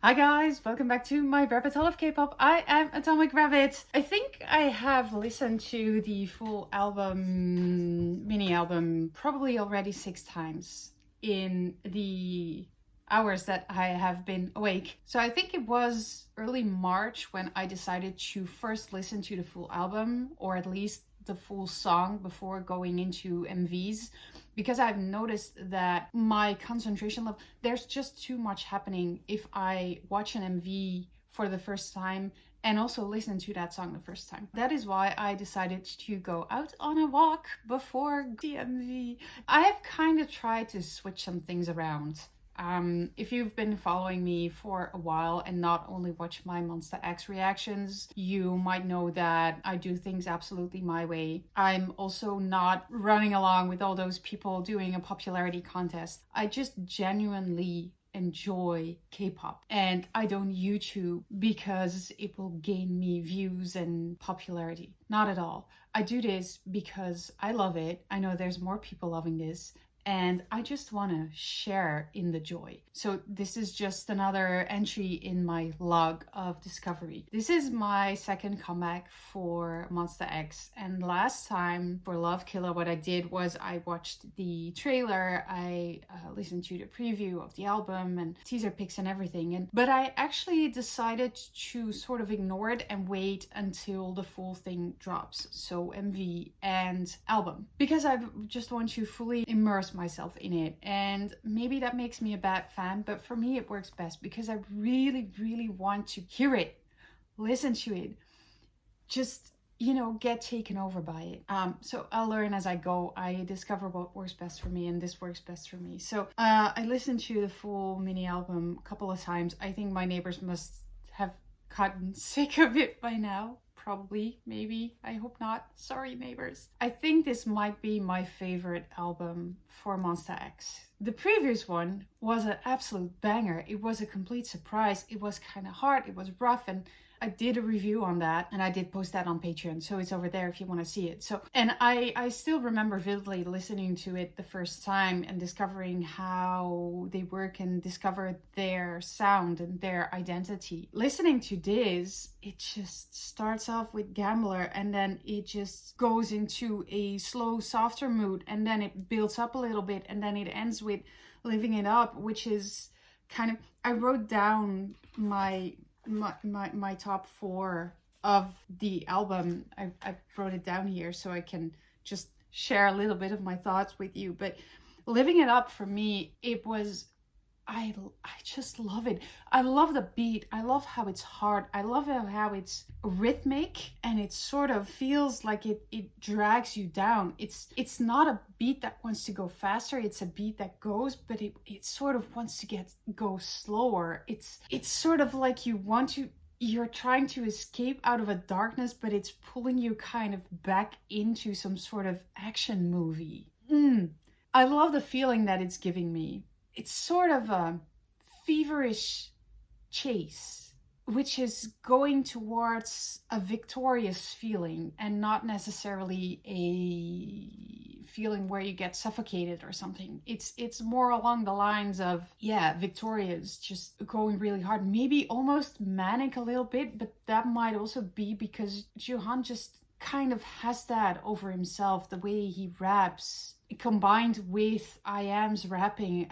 Hi guys, welcome back to my rabbit hole of K-pop. I am Atomic Rabbit. I think I have listened to the full album, mini album, probably already 6 times in the hours that I have been awake. So I think it was early March when I decided to first listen to the full album, or at least the full song before going into MVs, because I've noticed that my concentration level, there's just too much happening if I watch an MV for the first time and also listen to that song the first time. That is why I decided to go out on a walk before the MV. I have kind of tried to switch some things around. If you've been following me for a while and not only watch my MONSTA X reactions, you might know that I do things absolutely my way. I'm also not running along with all those people doing a popularity contest. I just genuinely enjoy K-pop, and I don't YouTube because it will gain me views and popularity. Not at all. I do this because I love it. I know there's more people loving this, and I just want to share in the joy. So this is just another entry in my log of discovery. This is my second comeback for MONSTA X, and last time for Love Killer, what I did was I watched the trailer, I listened to the preview of the album and teaser pics and everything, but I actually decided to sort of ignore it and wait until the full thing drops, so MV and album, because I just want to fully immerse myself in it. And maybe that makes me a bad fan, but for me it works best because I really want to hear it, listen to it, just, you know, get taken over by it. So I'll learn as I go. I discover what works best for me, and this works best for me. So I listened to the full mini album a couple of times. I think my neighbors must have gotten sick of it by now. Probably, maybe, I hope not. Sorry, neighbors. I think this might be my favorite album for MONSTA X. The previous one was an absolute banger. It was a complete surprise. It was kind of hard, it was rough, and I did a review on that, and I did post that on Patreon, so it's over there if you want to see it. So, and I still remember vividly listening to it the first time and discovering how they work and discover their sound and their identity. Listening to this, it just starts off with Gambler, and then it just goes into a slow, softer mood, and then it builds up a little bit, and then it ends with Living It Up, which is kind of, I wrote down my top 4 of the album. I wrote it down here so I can just share a little bit of my thoughts with you. But Living It Up, for me, it was, I just love it. I love the beat. I love how it's hard. I love how it's rhythmic, and it sort of feels like it drags you down. It's not a beat that wants to go faster. It's a beat that goes, but it sort of wants to go slower. It's sort of like you're trying to escape out of a darkness, but it's pulling you kind of back into some sort of action movie. I love the feeling that it's giving me. It's sort of a feverish chase, which is going towards a victorious feeling and not necessarily a feeling where you get suffocated or something. It's more along the lines of, yeah, victorious, just going really hard, maybe almost manic a little bit, but that might also be because Johan just kind of has that over himself, the way he raps, combined with I.Am's rapping.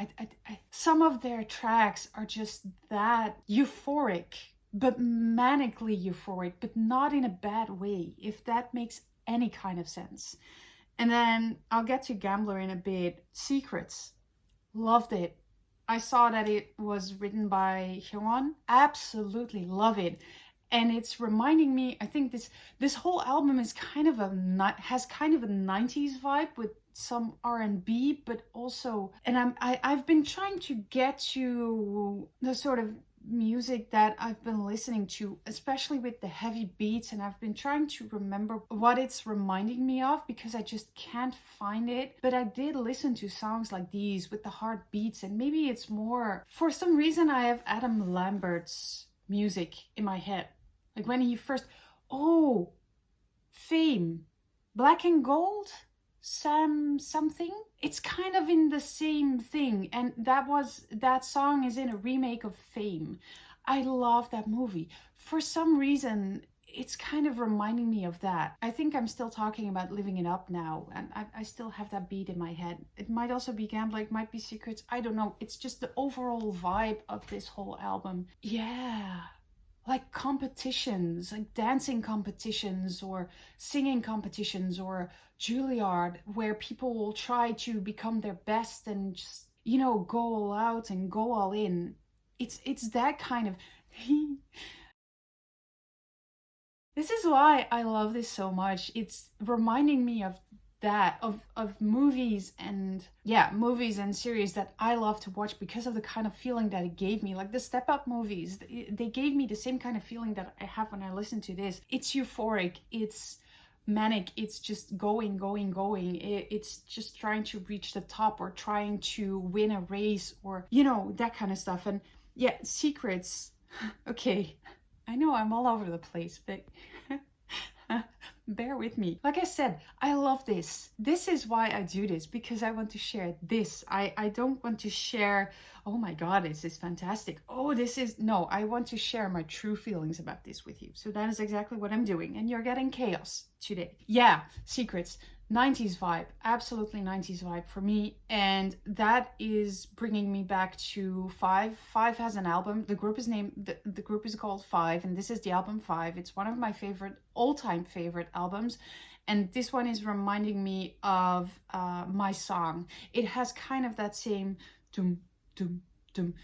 Some of their tracks are just that euphoric, but manically euphoric, but not in a bad way, if that makes any kind of sense. And then I'll get to Gambler in a bit. Secrets, loved it. I saw that it was written by Hyewon. Absolutely love it. And it's reminding me, I think this whole album is has kind of a 90s vibe with some R&B, but also, and I've been trying to get to the sort of music that I've been listening to, especially with the heavy beats, and I've been trying to remember what it's reminding me of because I just can't find it. But I did listen to songs like these with the hard beats, and maybe it's more, for some reason I have Adam Lambert's music in my head. Like when he first, Fame, Black and Gold, Sam something. It's kind of in the same thing, and that song is in a remake of Fame. I love that movie. For some reason, it's kind of reminding me of that. I think I'm still talking about Living It Up now, and I still have that beat in my head. It might also be Gambler, it might be Secrets, I don't know. It's just the overall vibe of this whole album. Yeah. Like competitions, like dancing competitions or singing competitions or Juilliard, where people will try to become their best and just, you know, go all out and go all in. It's that kind of This is why I love this so much. It's reminding me of that, of movies and movies and series that I love to watch because of the kind of feeling that it gave me. Like the Step Up movies, they gave me the same kind of feeling that I have when I listen to this. It's euphoric, it's manic, it's just going. It's just trying to reach the top or trying to win a race or, you know, that kind of stuff. And yeah, Secrets. Okay, I know I'm all over the place, but bear with me. Like I said, I love this. This is why I do this, because I want to share this. I don't want to share, oh my God, this is fantastic. Oh, this is, no, I want to share my true feelings about this with you. So that is exactly what I'm doing. And you're getting chaos today. Yeah, Secrets. 90s vibe, absolutely 90s vibe for me, and that is bringing me back to Five. Five has an album. The group is named, the group is called Five, and this is the album Five. It's one of my favorite, all-time favorite albums, and this one is reminding me of My Song. It has kind of that same dum dum dum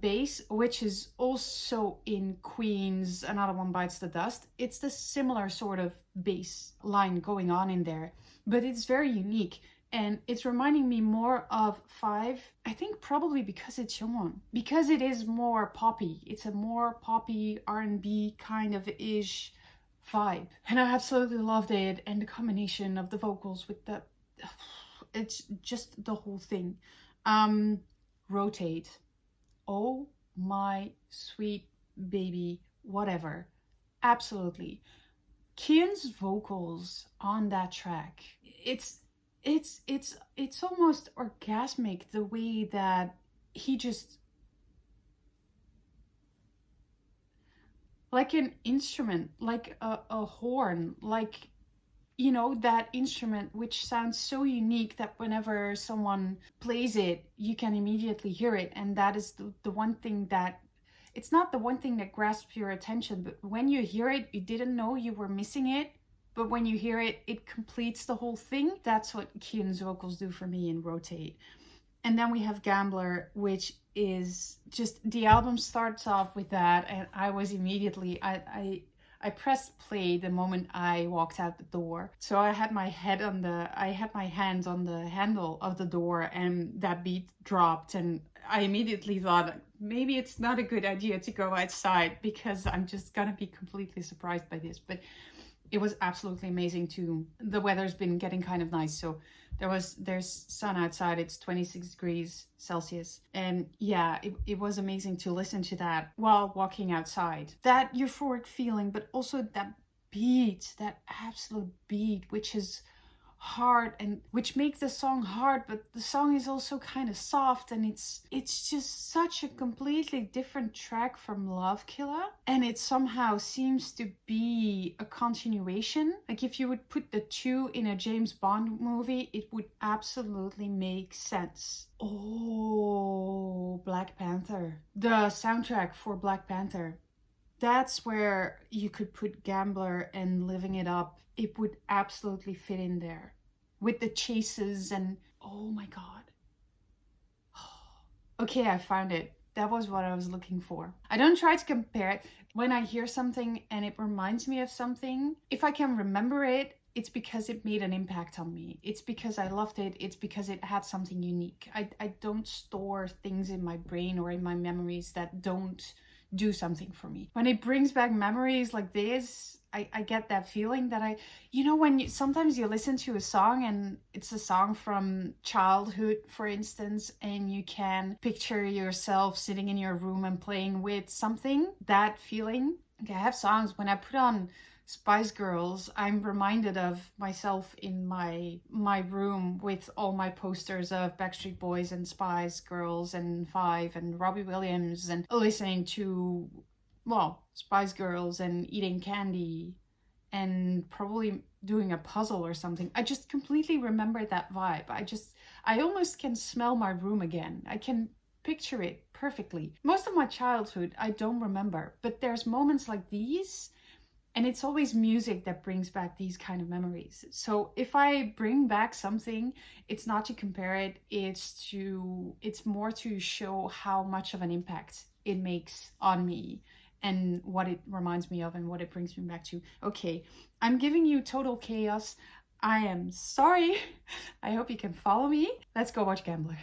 bass, which is also in Queen's Another One Bites the Dust. It's the similar sort of bass line going on in there, but it's very unique, and it's reminding me more of Five. I think probably because it's Jongwon, because it is more poppy. It's a more poppy R&B kind of ish vibe, and I absolutely loved it. And the combination of the vocals with the, it's just the whole thing. Rotate. Oh my sweet baby, whatever. Absolutely. Kian's vocals on that track, it's almost orgasmic, the way that he just, like an instrument, like a horn, like, you know, that instrument which sounds so unique that whenever someone plays it, you can immediately hear it. And that is the one thing that, it's not the one thing that grasps your attention, but when you hear it, you didn't know you were missing it. But when you hear it, it completes the whole thing. That's what Kian's vocals do for me in Rotate. And then we have Gambler, which is just, the album starts off with that, and I was immediately, I pressed play the moment I walked out the door. So I had my hands on the handle of the door, and that beat dropped, and I immediately thought, maybe it's not a good idea to go outside because I'm just gonna be completely surprised by this. But it was absolutely amazing too. The weather's been getting kind of nice, so there's sun outside. It's 26 degrees Celsius, and yeah, it was amazing to listen to that while walking outside. That euphoric feeling, but also that beat, that absolute beat, which is hard and which makes the song hard, but the song is also kind of soft, and it's just such a completely different track from Love Killer, and it somehow seems to be a continuation. Like if you would put the two in a James Bond movie, it would absolutely make sense. Oh, Black Panther, the soundtrack for Black Panther, that's where you could put Gambler and Living It Up. It would absolutely fit in there with the chases and, oh my God. Okay, I found it. That was what I was looking for. I don't try to compare it. When I hear something and it reminds me of something, if I can remember it, it's because it made an impact on me. It's because I loved it. It's because it had something unique. I don't store things in my brain or in my memories that don't do something for me. When it brings back memories like this, I get that feeling that you know, when sometimes you listen to a song and it's a song from childhood, for instance, and you can picture yourself sitting in your room and playing with something, that feeling. Okay, I have songs when I put on Spice Girls, I'm reminded of myself in my room with all my posters of Backstreet Boys and Spice Girls and Five and Robbie Williams, and listening to, well, Spice Girls and eating candy and probably doing a puzzle or something. I just completely remember that vibe. I almost can smell my room again. I can picture it perfectly. Most of my childhood I don't remember, but there's moments like these, and it's always music that brings back these kind of memories. So if I bring back something, it's not to compare it, it's more to show how much of an impact it makes on me and what it reminds me of and what it brings me back to. Okay, I'm giving you total chaos. I am sorry. I hope you can follow me. Let's go watch Gambler.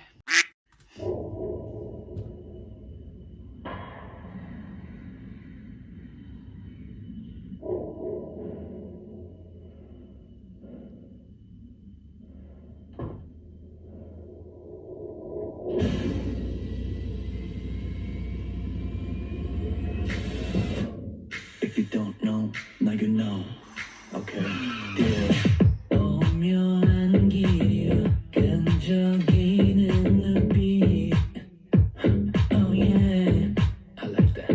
If you don't know, now you know. Okay, deal. 오묘한 기류 끈적이는 눈빛. Oh yeah, I like that.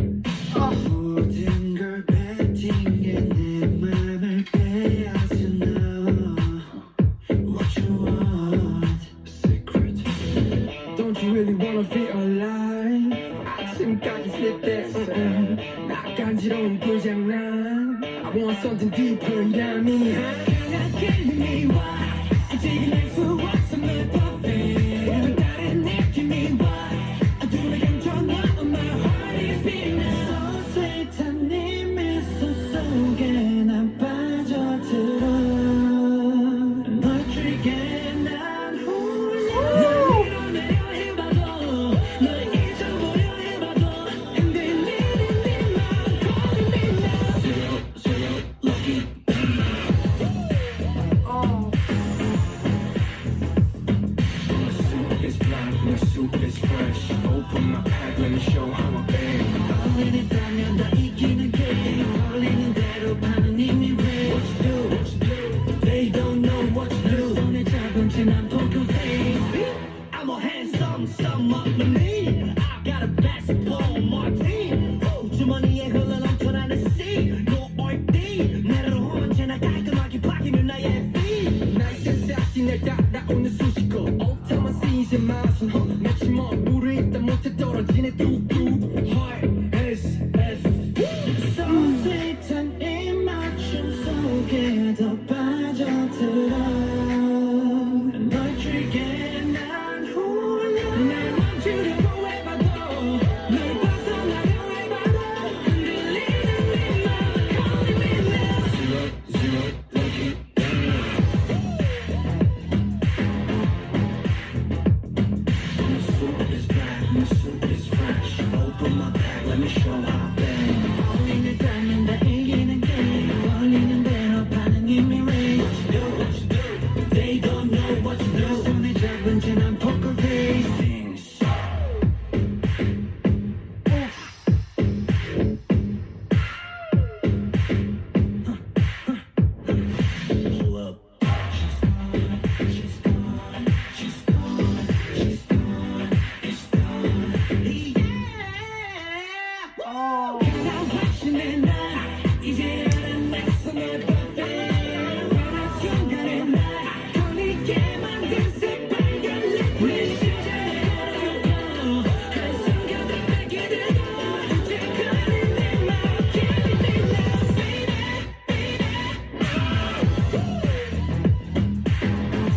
모든 걸 betting해 내 맘을 빼앗아 너. What you want? Secret. Don't you really wanna feel alive? 아침까지 슬립됐어. 나 간지러운 불장난. I want something deeper, yummy. Give me why. 지금 낼수 없어 내 법에. 다른 느낌이 why. 눈을 감춰 너 my heart is beating now. So sweet 네 미소 속에 난 빠져들어. 널 죽게 난 홀려. 널 밀어내려 해봐도 널 잊어보려 해봐도 흔들리는 네 맘 calling me now. Zero, lucky. My soup is fresh. Open my pack, let me show how I bang. 걸리는다면 다 이기는 game. 걸리는 대로 파는 이미 red. What you do? They don't know what you do. 손에 잡은 채 난 poker face. I'm a handsome, some up to me. I got a basketball martini. 주머니에 흘러 넘쳐나는 sea. No order. 나를 혼자나 깔끔하게 바뀌는 나의 feet. 나의 센스하시 날 따라오는 수식어. 오타만 쓰이지 마순 허. 마치 물을 있다 못해 떨어지네 뚝뚝. Heart S. So sweet한 이 맞춤 속에 더 빠져들어. 널 죽게 난 홀려. 날 멈추려고 해봐도 널 벗어나려 해봐도 흔들리는 네 맘 calling me now. Zero, lucky. My soup is back, my soup is fresh. Open my pack, let me show how I bang. 걸리는 따면 다 이기는 game. 걸리는 대로 파는 이미 red. What you do? They don't know what you do. 손에 잡은 채 난 poker face. Pull up. She's gone. She's gone. She's gone. It's gone. Yeah. Oh. 나 확신해 나 이제 알아냈어 내 perfect. 변한 순간에 나 걸리게 만든 새빨간 liquid. 심장에 걸어놓고 한순간에 뺏게 되고 이제 걸린 내 맘 killing me now.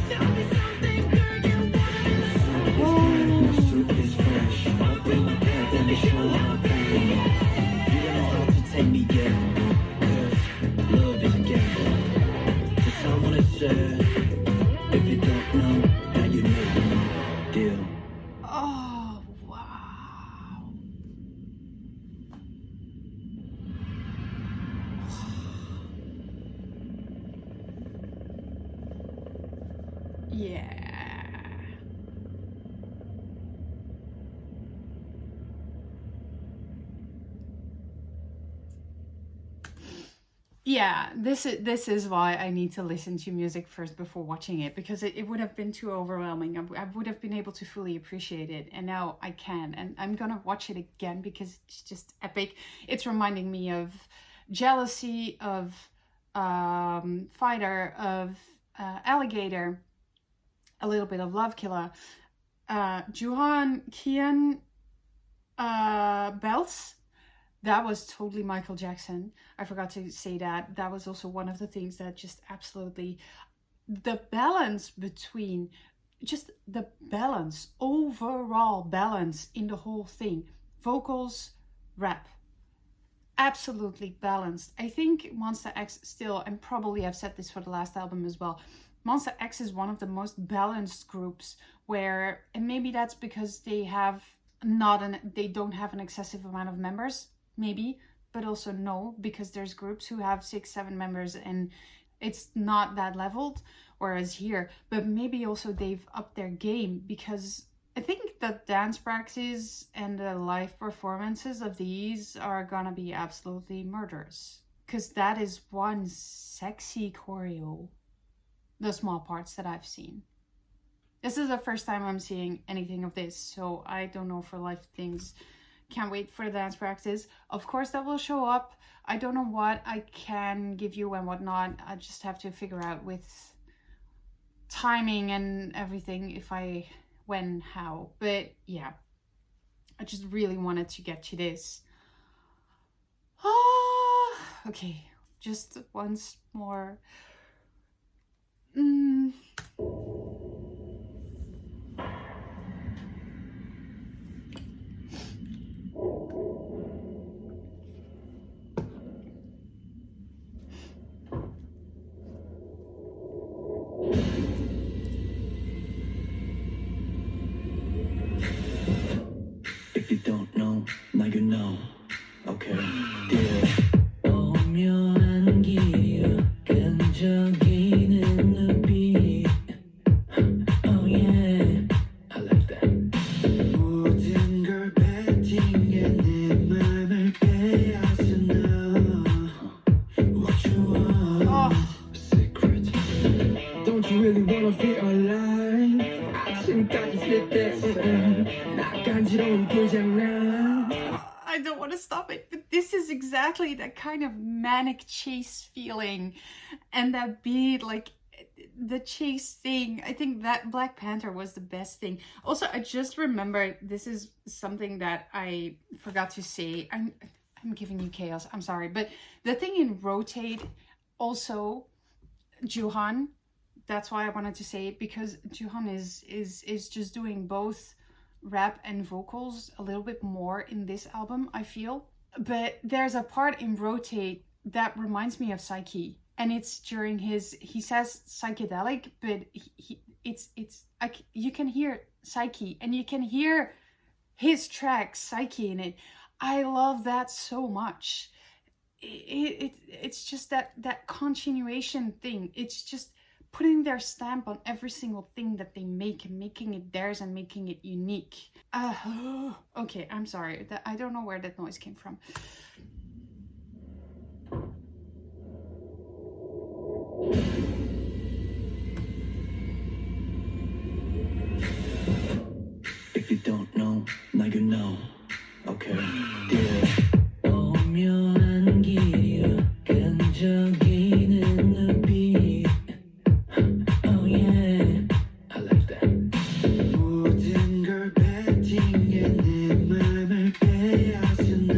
Tell me something, girl, you wanna know. My soup is fresh. Open my pack, let me show how I bang. You don't know how to take me yet, 'cause love is a gamble. Just I wanna say, if you don't know, now you know. Deal. Oh, wow. Yeah. Yeah, this is why I need to listen to music first before watching it, because it would have been too overwhelming. I would have been able to fully appreciate it, and now I can, and I'm gonna watch it again because it's just epic. It's reminding me of Jealousy, of Fighter, of Alligator, a little bit of Love Killer, Juhan Kian Belts. That was totally Michael Jackson. I forgot to say that. That was also one of the things that just absolutely, the balance between, just the balance, overall balance in the whole thing. Vocals, rap, absolutely balanced. I think MONSTA X still, and probably I've said this for the last album as well, MONSTA X is one of the most balanced groups where, and maybe that's because they don't have an excessive amount of members. Maybe, but also no, because there's groups who have 6-7 members and it's not that leveled, whereas here, but maybe also they've upped their game, because I think the dance practice and the live performances of these are gonna be absolutely murderous, because that is one sexy choreo, the small parts that I've seen. This is the first time I'm seeing anything of this, so I don't know for life things. Can't wait for the dance practice. Of course, that will show up. I don't know what I can give you and what not. I just have to figure out with timing and everything if I, when, how. But yeah, I just really wanted to get to this. Okay, just once more. If you don't know, now you know. Okay, deal. 오묘한 기류 끈적이는 눈빛. Oh yeah, I like that. 모든 걸 배팅해 내 맘을 빼앗은 너. What you want? Secret. Don't you really wanna feel alive? 아침까지 sleep that. I don't want to stop it, but this is exactly that kind of manic chase feeling, and that beat, like the chase thing. I think that Black Panther was the best thing. Also, I just remembered, this is something that I forgot to say. I'm giving you chaos, I'm sorry, but the thing in Rotate, also Juhan, that's why I wanted to say it, because Juhan is just doing both rap and vocals a little bit more in this album, I feel. But there's a part in Rotate that reminds me of Psyche, and it's during he says psychedelic, but you can hear Psyche, and you can hear his track Psyche in it. I love that so much. It's just that continuation thing. It's just putting their stamp on every single thing that they make and making it theirs and making it unique. Okay, I'm sorry. I don't know where that noise came from. If you don't know, now you know. Okay, deal. 오묘한 기류 끈적이는 눈빛. Oh yeah, I like that. 모든 걸 배팅해 내 맘을 빼앗은 너.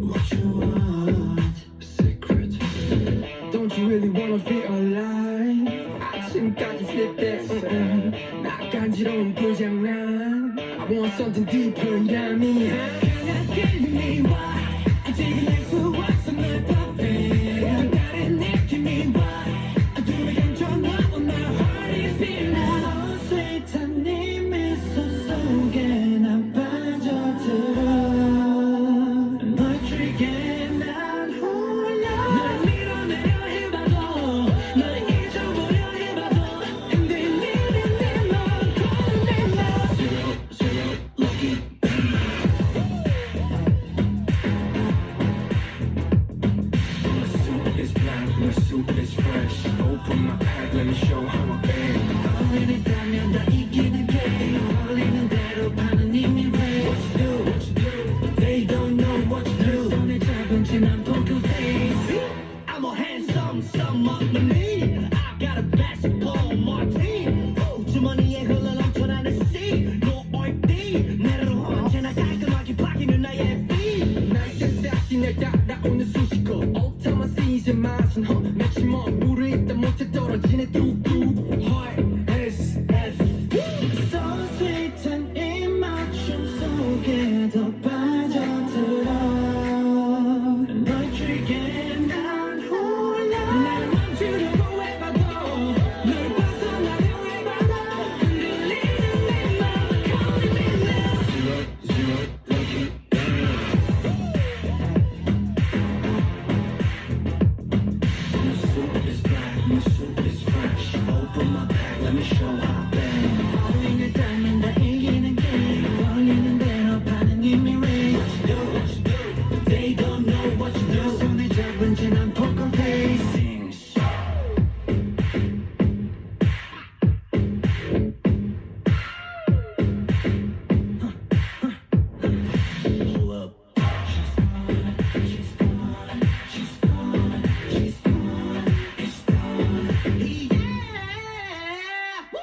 What you want? Secret. Don't you really wanna feel alive? 아침까지 sleep that. 나 간지러운 그 장난. I want something deeper, yummy. 그냥 와. 아직은 알 수 없어 널 perfect. 다른 느낌이 와. 두배 감춰 놔. My heart is beating now. 스윗한 네 미소 속에 난 빠져들어. 널 트리게 난 홀려. 널 밀어내려 해봐도 널 잊어보려 해봐도 흔들리는 내 맘 콜레나. Zero, lucky. 내 흘러넘쳐나는 sea No OFD 내로 언제나 깔끔하게 바뀌는 나의 beat 나의 센스없이 날 따라오는 수식어 Old time I season 맛은 며칠 먼 물을 입다 못해 떨어지네 뚝뚝 Heart SF So sweet 한 입맞춤 속에 더 빠져들어 널 줄게 난 홀라 날 멈추려고 해봐도 널 벗어나려 해봐도 흔들리는 내 맘은 calling me now Zero, lucky My suit is black, my suit is fresh Open my pack, let me show how bad Falling 따면 다 이기는 게임 걸리는 대로 반응이 race What you do, what you do They don't know what you do 손에 잡은 채 난 poker face Hold up She's gone, she's gone, she's gone, she's gone, it's gone Yeah Woo!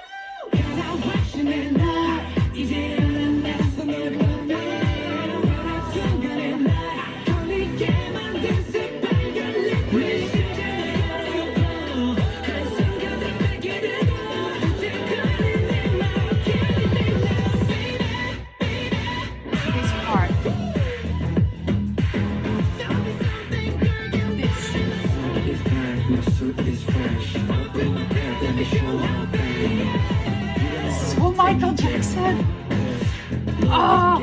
가라와시는 나 이제는 내 손을 건네 어느 순간에 날 걸리게 만든 새빨간 liquid 심장을 걸고 한순간에 뺏게 되고 이제 걸린 내 맘 killing me now This part. It's black, my suit is fresh Open my pack, let me show how bad So Michael Jackson. Oh.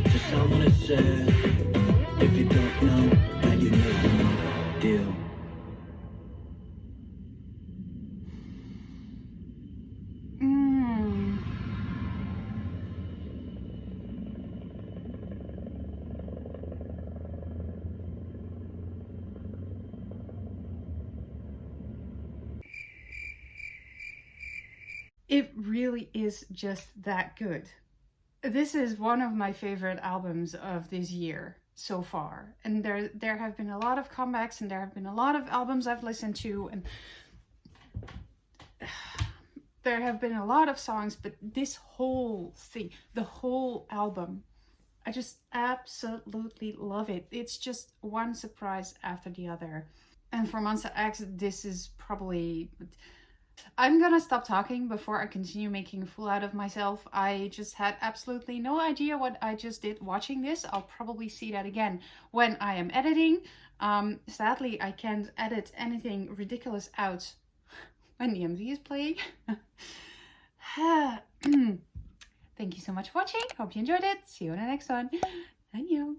Just I wanna say If you don't know, then you know Deal Mm. It really is just that good. This is one of my favorite albums of this year so far. And there have been a lot of comebacks and there have been a lot of albums I've listened to and there have been a lot of songs, but this whole thing, the whole album, I just absolutely love it. It's just one surprise after the other. And for MONSTA X, this is probably... I'm gonna stop talking before I continue making a fool out of myself. I just had absolutely no idea what I just did watching this. I'll probably see that again when I am editing. Sadly, I can't edit anything ridiculous out when the MV is playing. Thank you so much for watching. Hope you enjoyed it. See you in the next one. Annyeong.